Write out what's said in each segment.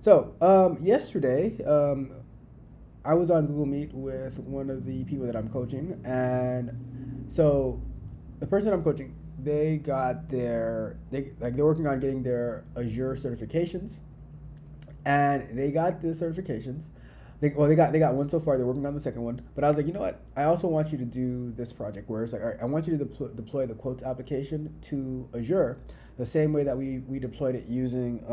Yesterday, I was on Google Meet with one of the people that I'm coaching, and so the person I'm coaching, they're working on getting their Azure certifications, and they got the certifications. They got one so far. They're working on the second one. But I was like, you know what? I also want you to do this project where it's like, all right, I want you to deploy the quotes application to Azure the same way that we deployed it using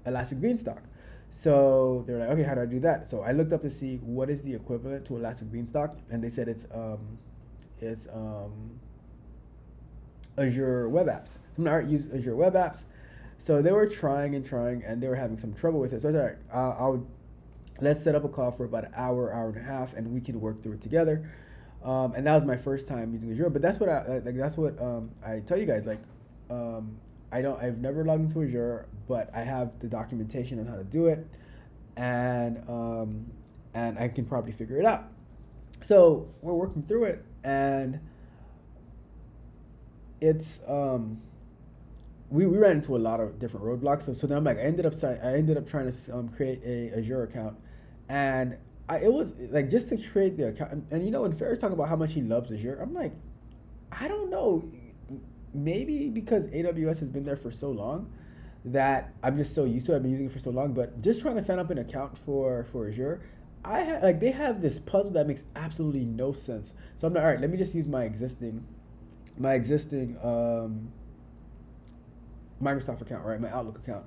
Elastic Beanstalk. So they're like, okay, how do I do that? So I looked up to see what is the equivalent to Elastic Beanstalk, and they said it's Azure Web Apps. I'm not use Azure Web Apps. So they were trying and trying, and they were having some trouble with it. So I said, all right, let's set up a call for about an hour, hour and a half, and we can work through it together. And that was my first time using Azure, but that's what I tell you guys. I've never logged into Azure, but I have the documentation on how to do it, and I can probably figure it out. So we're working through it, and it's we ran into a lot of different roadblocks. So then I'm like, I ended up trying to create a Azure account, and it was like just to create the account. And when Ferris talking about how much he loves Azure, I'm like, I don't know, maybe because AWS has been there for so long that I'm just so used to it. I've been using it for so long, but just trying to sign up an account for Azure. They have this puzzle that makes absolutely no sense. So I'm like, all right, let me just use my existing Microsoft account, right? My Outlook account.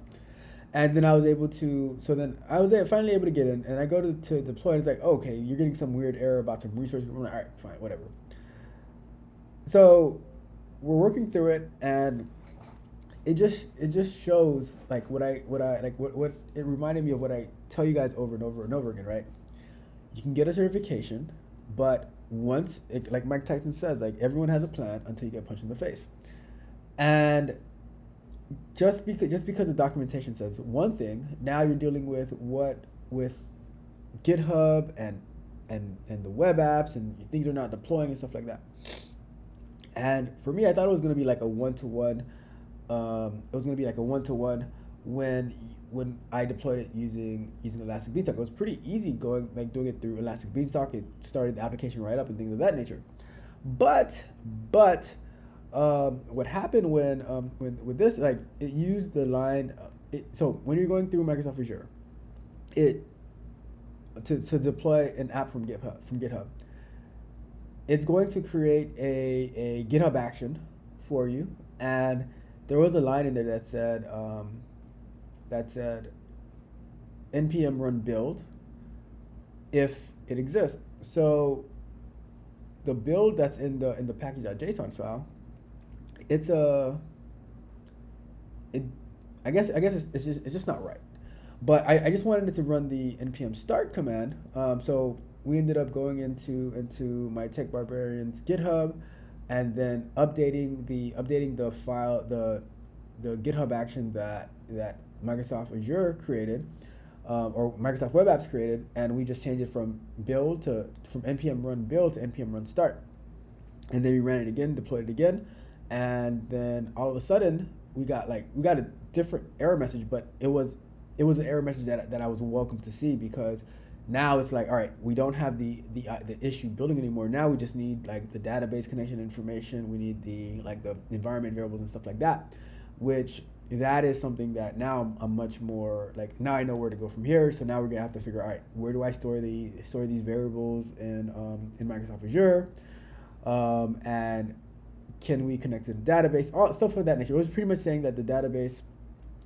And then I was able to, so then I was finally able to get in, and I go to deploy, and it's like, okay, you're getting some weird error about some resources. I'm like, all right, fine, whatever. So we're working through it, and it just shows like what it reminded me of what I tell you guys over and over and over again, right? You can get a certification, but like Mike Tyson says, like everyone has a plan until you get punched in the face. And just because the documentation says one thing, now you're dealing with GitHub and the web apps, and things are not deploying and stuff like that. And for me, I thought it was going to be like a one to one. It was going to be like a one to one when when I deployed it using Elastic Beanstalk. It was pretty easy doing it through Elastic Beanstalk. It started the application right up and things of that nature. But what happened when with this, like it used the line. So when you're going through Microsoft Azure, it to deploy an app from GitHub, it's going to create a GitHub action for you, and there was a line in there that said npm run build if it exists. So the build that's in the package.json file, it's a it I guess it's just not right. But I just wanted it to run the npm start command. So we ended up going into my Tech Barbarians GitHub, and then updating the file, the GitHub action that Microsoft Azure created, or Microsoft Web Apps created, and we just changed it from npm run build to npm run start, and then we ran it again, deployed it again, and then all of a sudden we got a different error message, but it was an error message that I was welcome to see, because now it's like, all right, we don't have the issue building anymore. Now we just need like the database connection information. We need the environment variables and stuff like that, which that is something that now I'm much more like, now I know where to go from here. So now we're gonna have to figure out, all right, where do I store these variables in Microsoft Azure, and can we connect to the database, all stuff of that nature. It was pretty much saying that the database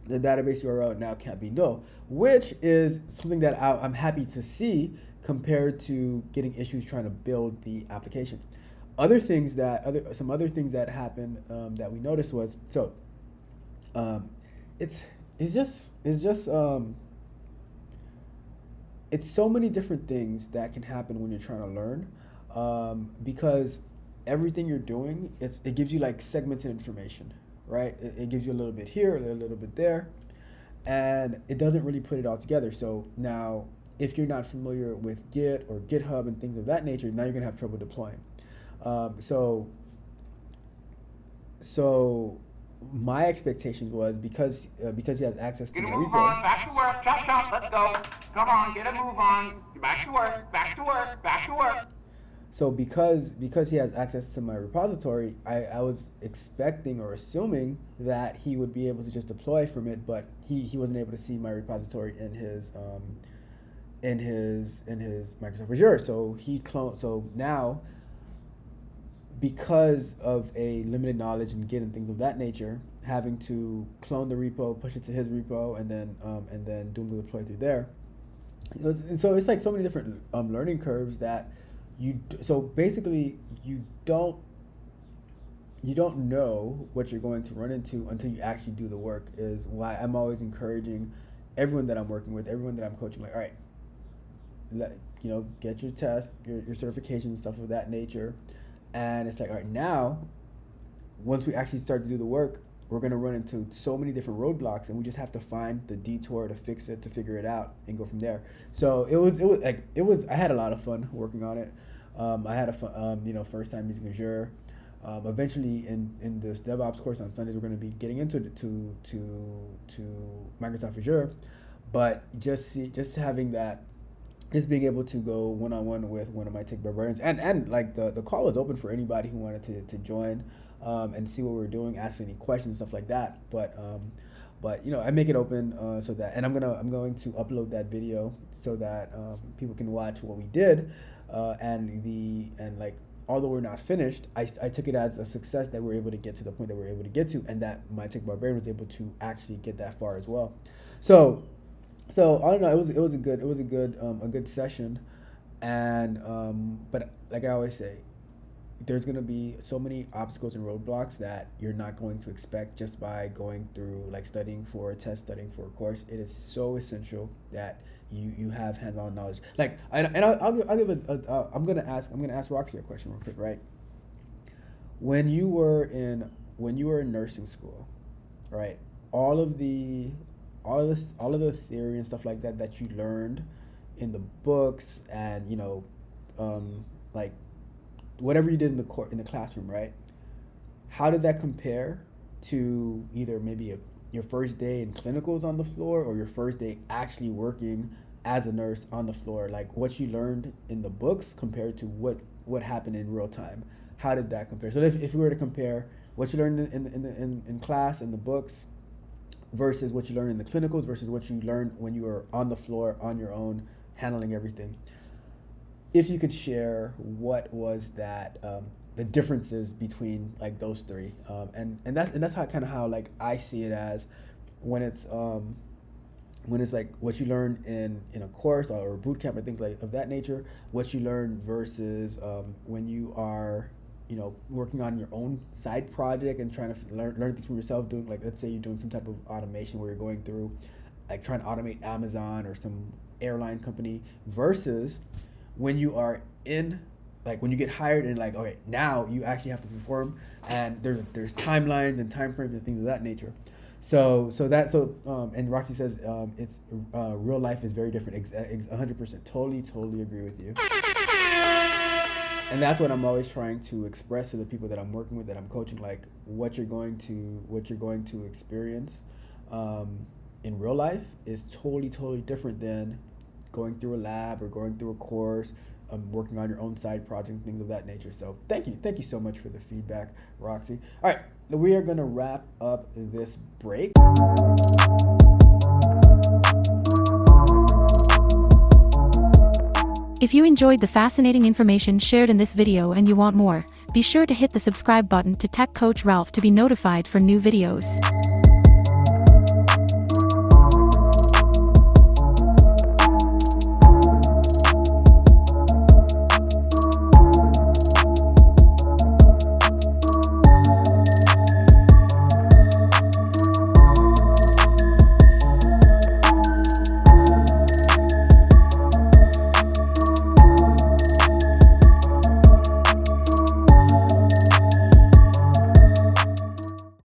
URL now can't be null, which is something that I'm happy to see compared to getting issues trying to build the application. Some other things that happened, that we noticed was, um, it's it's so many different things that can happen when you're trying to learn, because everything you're doing, it gives you like segmented information, right? It gives you a little bit here, a little bit there, and it doesn't really put it all together. So now, if you're not familiar with Git or GitHub and things of that nature, now you're gonna have trouble deploying. Um, so so my expectations was because he has access to Get a my move repo. on, back to work, chop chop, let's go. Come on, get a move on. Back to work, back to work, back to work. So because he has access to my repository, I was expecting or assuming that he would be able to just deploy from it, but he wasn't able to see my repository in his Microsoft Azure. So he cloned. So now, because of a limited knowledge and Git and things of that nature, having to clone the repo, push it to his repo, and then doing the deploy through there. So it's like so many different learning curves that so basically you don't know what you're going to run into until you actually do the work, is why I'm always encouraging everyone that I'm working with, everyone that I'm coaching, like, all right, get your test, your certifications and stuff of that nature. And it's like, all right, now once we actually start to do the work, we're going to run into so many different roadblocks, and we just have to find the detour to fix it, to figure it out, and go from there. So it was I had a lot of fun working on it. I had a fun, first time using Azure. Eventually, in this DevOps course on Sundays, we're going to be getting into Microsoft Azure, but just having that, just being able to go one-on-one with one of my Tech Barbarians, and like the call was open for anybody who wanted to join, and see what we were doing, ask any questions, stuff like that. But I make it open, so that, and I'm going to upload that video so that people can watch what we did, and like, although we're not finished, I took it as a success that we're able to get to the point that we're able to get to, and that my Tech Barbarian was able to actually get that far as well. So I don't know. It was a good session, and but like I always say, there's gonna be so many obstacles and roadblocks that you're not going to expect just by going through, like, studying for a test, studying for a course. It is so essential that you have hands-on knowledge. Like, I'll give I'm gonna ask Roxy a question real quick, right? When you were in nursing school, right? All of the theory and stuff like that you learned in the books, and like whatever you did in the classroom, right? How did that compare to either maybe your first day in clinicals on the floor, or your first day actually working as a nurse on the floor? Like, what you learned in the books compared to what happened in real time. How did that compare? So if we were to compare what you learned in class, in the books, versus what you learned in the clinicals, versus what you learned when you were on the floor on your own, handling everything, if you could share what was that, the differences between, like, those three, and that's how like I see it, as when it's like what you learn in a course or a boot camp or things like of that nature, what you learn versus when you are working on your own side project and trying to learn things from yourself, doing, like, let's say you're doing some type of automation where you're going through, like, trying to automate Amazon or some airline company, versus when you are in, like, when you get hired and, like, okay, now you actually have to perform, and there's timelines and time frames and things of that nature. And Roxy says it's real life is very different. 100%, totally agree with you. And that's what I'm always trying to express to the people that I'm working with, that I'm coaching, like, what you're going to experience in real life is totally different than going through a lab or going through a course, working on your own side projects and things of that nature. So thank you so much for the feedback, Roxy. All right, we are going to wrap up this break. If you enjoyed the fascinating information shared in this video and you want more, be sure to hit the subscribe button to Tech Coach Ralph to be notified for new videos.